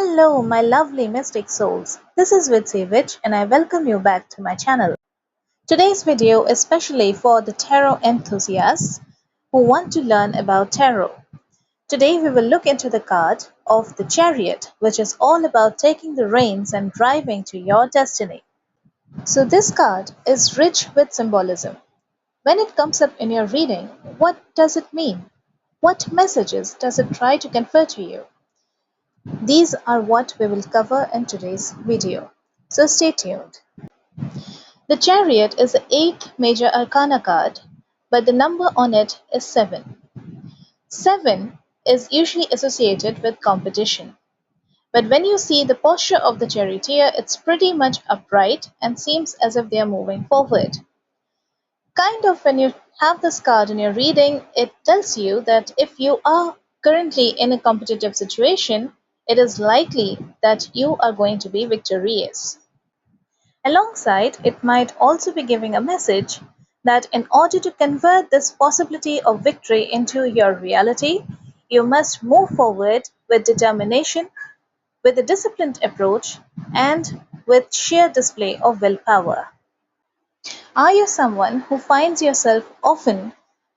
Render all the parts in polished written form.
Hello, my lovely mystic souls. This is Vitsi Witch, and I welcome you back to my channel. Today's video is specially for the tarot enthusiasts who want to learn about tarot. Today we will look into the card of the Chariot, which is all about taking the reins and driving to your destiny. So this card is rich with symbolism. When it comes up in your reading, what does it mean? What messages does it try to convey to you? These are what we will cover in today's video, so stay tuned. The Chariot is the 8th major arcana card, but the number on it is 7. 7 is usually associated with competition. But when you see the posture of the charioteer, it's pretty much upright and seems as if they are moving forward. Kind of when you have this card in your reading, it tells you that if you are currently in a competitive situation, it is likely that you are going to be victorious. Alongside, it might also be giving a message that in order to convert this possibility of victory into your reality, you must move forward with determination, with a disciplined approach, and with sheer display of willpower. Are you someone who finds yourself often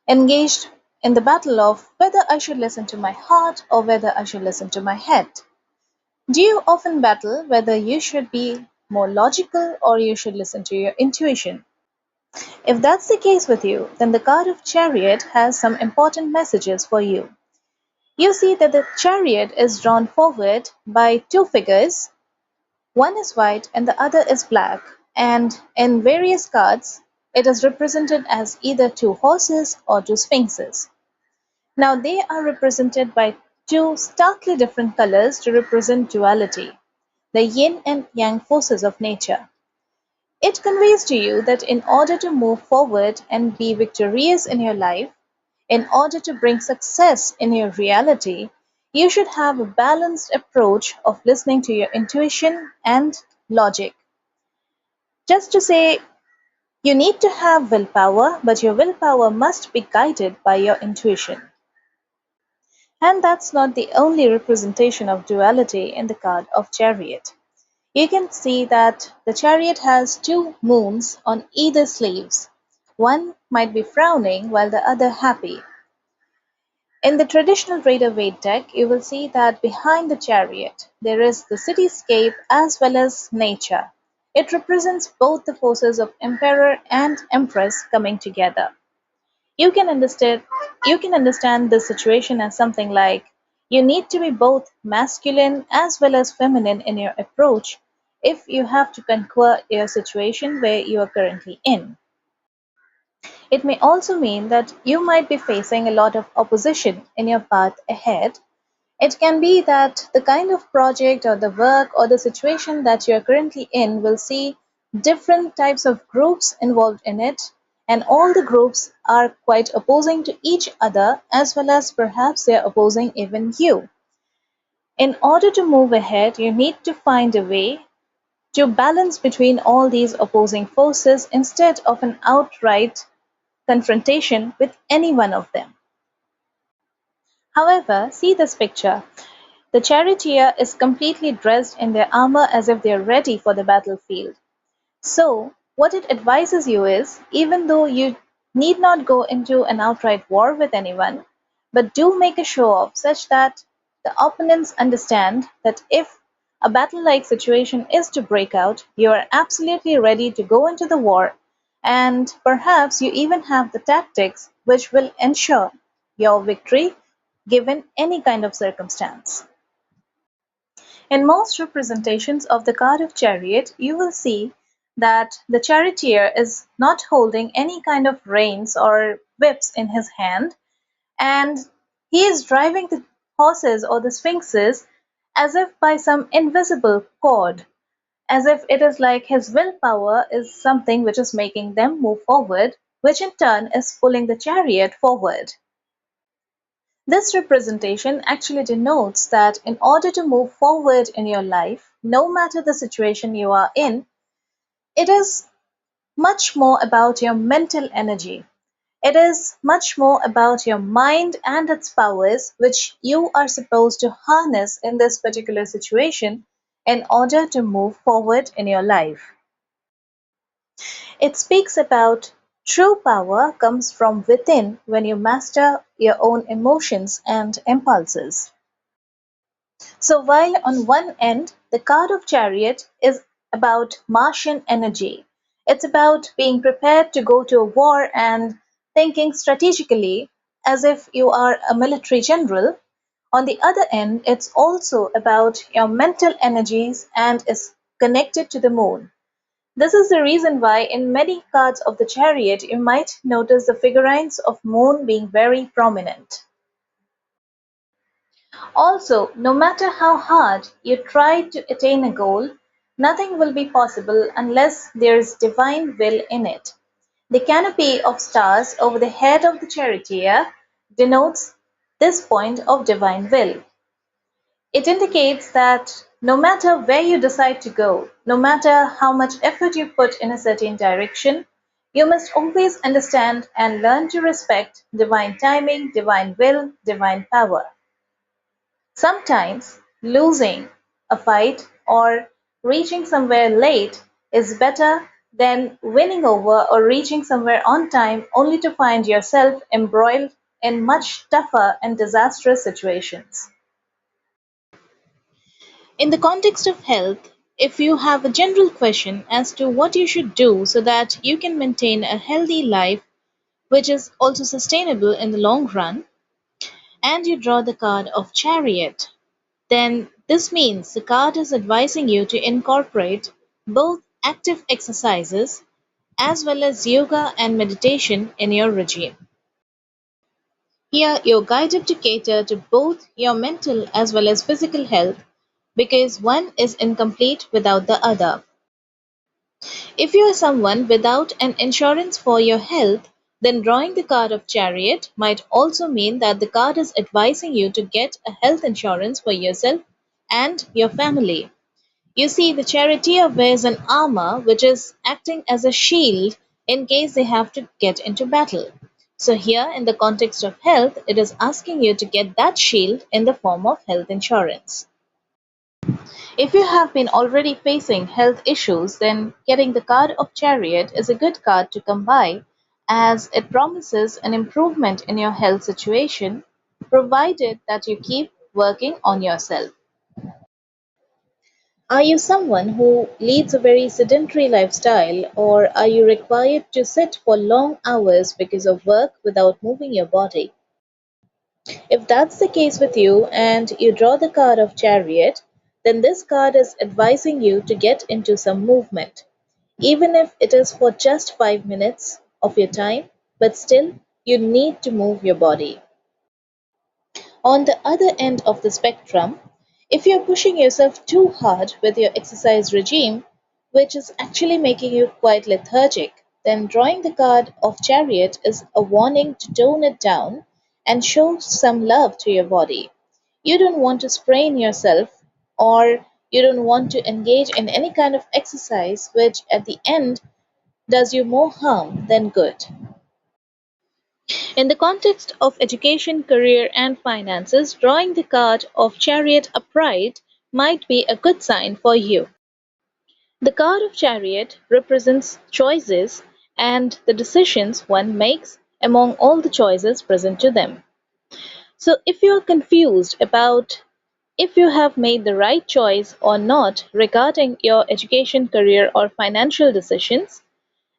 engaged in the battle of whether I should listen to my heart or whether I should listen to my head? Do you often battle whether you should be more logical or you should listen to your intuition? If that's the case with you, then the card of Chariot has some important messages for you. You see that the chariot is drawn forward by two figures. One is white and the other is black, and in various cards, it is represented as either two horses or two sphinxes. Now they are represented by two starkly different colors to represent duality, the yin and yang forces of nature. It conveys to you that in order to move forward and be victorious in your life, in order to bring success in your reality, you should have a balanced approach of listening to your intuition and logic. Just to say, you need to have willpower, but your willpower must be guided by your intuition. And that's not the only representation of duality in the card of Chariot. You can see that the chariot has two moons on either sleeves. One might be frowning while the other happy. In the traditional Rider-Waite deck, you will see that behind the chariot there is the cityscape as well as nature. It represents both the forces of Emperor and Empress coming together. You can understand this situation as something like you need to be both masculine as well as feminine in your approach if you have to conquer your situation where you are currently in. It may also mean that you might be facing a lot of opposition in your path ahead. It can be that the kind of project or the work or the situation that you are currently in will see different types of groups involved in it, and all the groups are quite opposing to each other, as well as perhaps they are opposing even you. In order to move ahead, you need to find a way to balance between all these opposing forces instead of an outright confrontation with any one of them. However, see this picture. The charioteer is completely dressed in their armor as if they are ready for the battlefield. So, what it advises you is, even though you need not go into an outright war with anyone, but do make a show off such that the opponents understand that if a battle-like situation is to break out, you are absolutely ready to go into the war, and perhaps you even have the tactics which will ensure your victory given any kind of circumstance. In most representations of the card of Chariot, you will see that the charioteer is not holding any kind of reins or whips in his hand, and he is driving the horses or the sphinxes as if by some invisible cord, as if it is like his willpower is something which is making them move forward, which in turn is pulling the chariot forward. This representation actually denotes that in order to move forward in your life, no matter the situation you are in, it is much more about your mental energy. It is much more about your mind and its powers, which you are supposed to harness in this particular situation in order to move forward in your life. It speaks about true power comes from within when you master your own emotions and impulses. So while on one end the card of Chariot is about Martian energy, it's about being prepared to go to a war and thinking strategically as if you are a military general. On the other end, it's also about your mental energies and is connected to the moon. This is the reason why in many cards of the Chariot you might notice the figurines of moon being very prominent. Also, no matter how hard you try to attain a goal, nothing will be possible unless there is divine will in it. The canopy of stars over the head of the charioteer denotes this point of divine will. It indicates that no matter where you decide to go, no matter how much effort you put in a certain direction, you must always understand and learn to respect divine timing, divine will, divine power. Sometimes losing a fight or reaching somewhere late is better than winning over or reaching somewhere on time only to find yourself embroiled in much tougher and disastrous situations. In the context of health, if you have a general question as to what you should do so that you can maintain a healthy life which is also sustainable in the long run, and you draw the card of Chariot, then this means the card is advising you to incorporate both active exercises as well as yoga and meditation in your regime. Here, you're guided to cater to both your mental as well as physical health because one is incomplete without the other. If you are someone without an insurance for your health, then drawing the card of Chariot might also mean that the card is advising you to get a health insurance for yourself and your family. You see, the charioteer wears an armor which is acting as a shield in case they have to get into battle. So, here in the context of health, it is asking you to get that shield in the form of health insurance. If you have been already facing health issues, then getting the card of Chariot is a good card to come by as it promises an improvement in your health situation provided that you keep working on yourself. Are you someone who leads a very sedentary lifestyle, or are you required to sit for long hours because of work without moving your body? If that's the case with you and you draw the card of Chariot, then this card is advising you to get into some movement, even if it is for just 5 minutes of your time, but still you need to move your body. On the other end of the spectrum, if you're pushing yourself too hard with your exercise regime, which is actually making you quite lethargic, then drawing the card of Chariot is a warning to tone it down and show some love to your body. You don't want to sprain yourself or you don't want to engage in any kind of exercise which at the end does you more harm than good. In the context of education, career, and finances, drawing the card of Chariot upright might be a good sign for you. The card of Chariot represents choices and the decisions one makes among all the choices present to them. So, if you are confused about if you have made the right choice or not regarding your education, career, or financial decisions,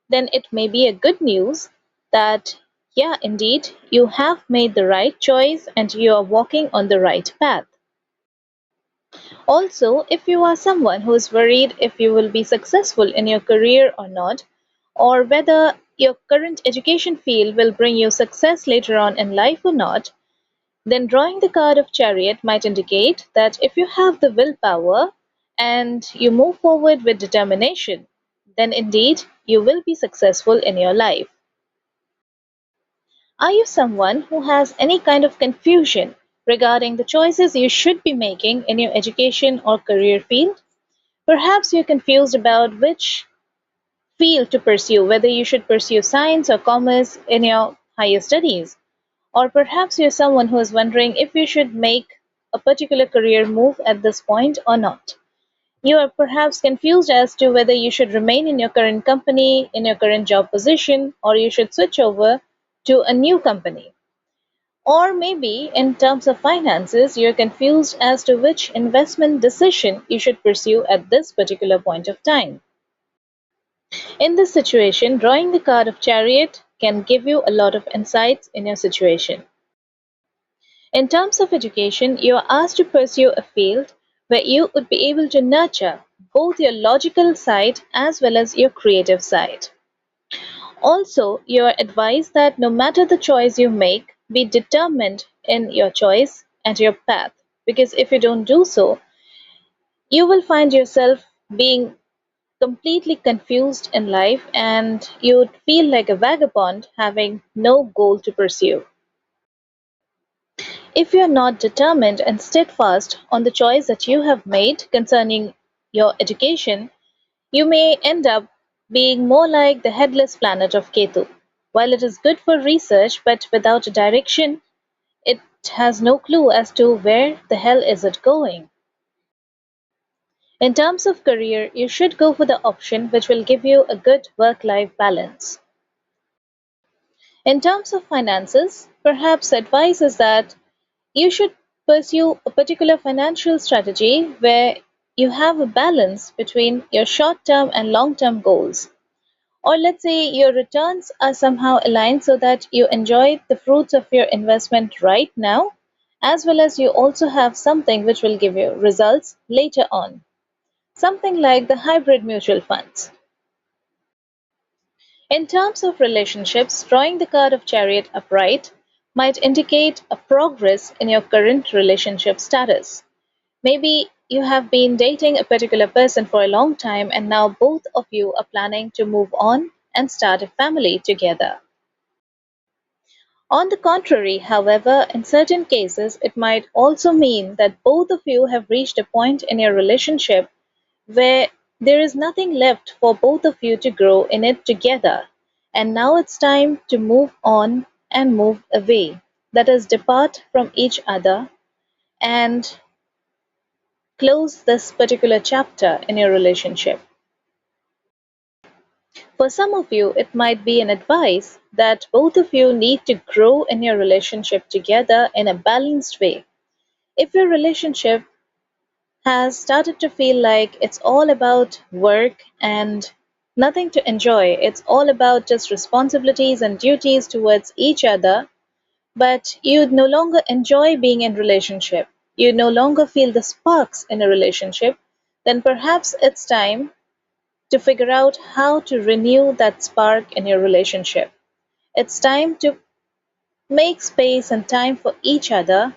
then it may be a good news that, yeah, indeed, you have made the right choice and you are walking on the right path. Also, if you are someone who is worried if you will be successful in your career or not, or whether your current education field will bring you success later on in life or not, then drawing the card of Chariot might indicate that if you have the willpower and you move forward with determination, then indeed you will be successful in your life. Are you someone who has any kind of confusion regarding the choices you should be making in your education or career field? Perhaps you're confused about which field to pursue, whether you should pursue science or commerce in your higher studies. Or perhaps you're someone who is wondering if you should make a particular career move at this point or not. You are perhaps confused as to whether you should remain in your current company, in your current job position, or you should switch over to a new company. Or maybe, in terms of finances, you're confused as to which investment decision you should pursue at this particular point of time. In this situation, drawing the card of Chariot can give you a lot of insights in your situation. In terms of education, you are asked to pursue a field where you would be able to nurture both your logical side as well as your creative side. Also, you are advised that no matter the choice you make, be determined in your choice and your path, because if you don't do so, you will find yourself being completely confused in life and you would feel like a vagabond having no goal to pursue. If you are not determined and steadfast on the choice that you have made concerning your education, you may end up being more like the headless planet of Ketu. While it is good for research, but without a direction, it has no clue as to where the hell is it going. In terms of career, you should go for the option which will give you a good work-life balance. In terms of finances, perhaps advice is that you should pursue a particular financial strategy where you have a balance between your short-term and long-term goals. Or let's say your returns are somehow aligned so that you enjoy the fruits of your investment right now, as well as you also have something which will give you results later on. Something like the hybrid mutual funds. In terms of relationships, drawing the card of Chariot upright might indicate a progress in your current relationship status. Maybe you have been dating a particular person for a long time and now both of you are planning to move on and start a family together. On the contrary, however, in certain cases, it might also mean that both of you have reached a point in your relationship where there is nothing left for both of you to grow in it together, and now it's time to move on and move away. That is, depart from each other and close this particular chapter in your relationship. For some of you, it might be an advice that both of you need to grow in your relationship together in a balanced way. If your relationship has started to feel like it's all about work and nothing to enjoy, it's all about just responsibilities and duties towards each other, but you no longer enjoy being in relationship, you no longer feel the sparks in a relationship, then perhaps it's time to figure out how to renew that spark in your relationship. It's time to make space and time for each other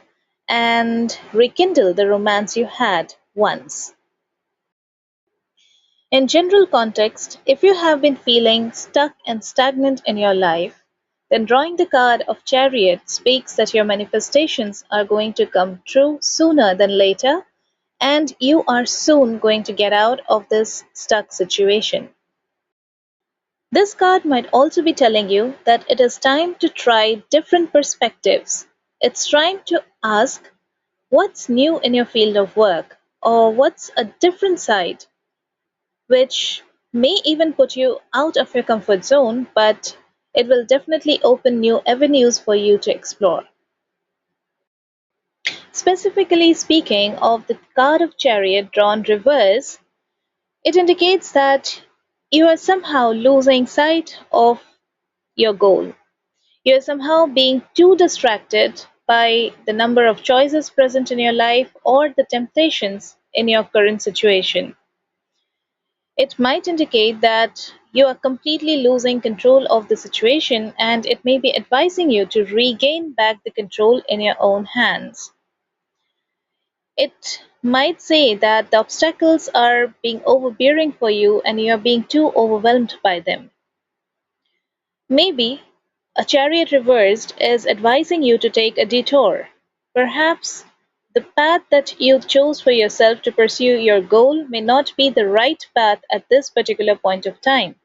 and rekindle the romance you had once. In general context, if you have been feeling stuck and stagnant in your life, then drawing the card of Chariot speaks that your manifestations are going to come true sooner than later, and you are soon going to get out of this stuck situation. This card might also be telling you that it is time to try different perspectives. It's time to ask what's new in your field of work, or what's a different side which may even put you out of your comfort zone, but it will definitely open new avenues for you to explore. Specifically speaking of the card of Chariot drawn reverse, it indicates that you are somehow losing sight of your goal. You are somehow being too distracted by the number of choices present in your life or the temptations in your current situation. It might indicate that you are completely losing control of the situation and it may be advising you to regain back the control in your own hands. It might say that the obstacles are being overbearing for you and you are being too overwhelmed by them. Maybe a chariot reversed is advising you to take a detour. Perhaps the path that you chose for yourself to pursue your goal may not be the right path at this particular point of time.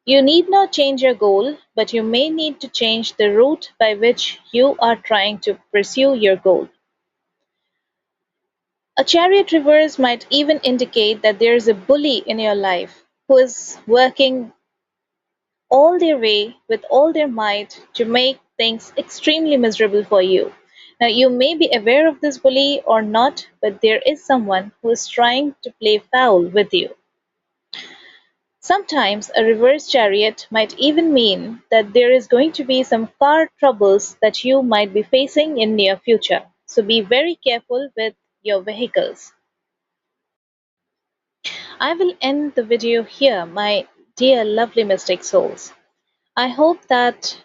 You need not change your goal, but you may need to change the route by which you are trying to pursue your goal. A chariot reverse might even indicate that there is a bully in your life who is working all their way with all their might to make things extremely miserable for you. Now, you may be aware of this bully or not, but there is someone who is trying to play foul with you. Sometimes a reverse chariot might even mean that there is going to be some car troubles that you might be facing in near future. So be very careful with your vehicles. I will end the video here, my dear lovely mystic souls. I hope that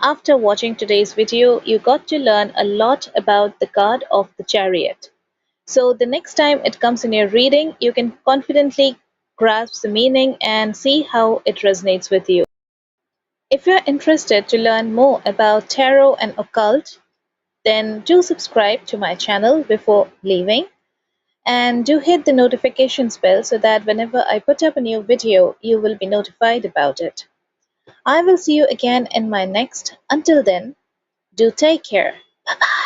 after watching today's video, you got to learn a lot about the card of the Chariot. So the next time it comes in your reading, you can confidently grasp the meaning and see how it resonates with you. If you're interested to learn more about tarot and occult, then do subscribe to my channel before leaving and do hit the notifications bell so that whenever I put up a new video, you will be notified about it. I will see you again in my next. Until then, do take care. Bye bye.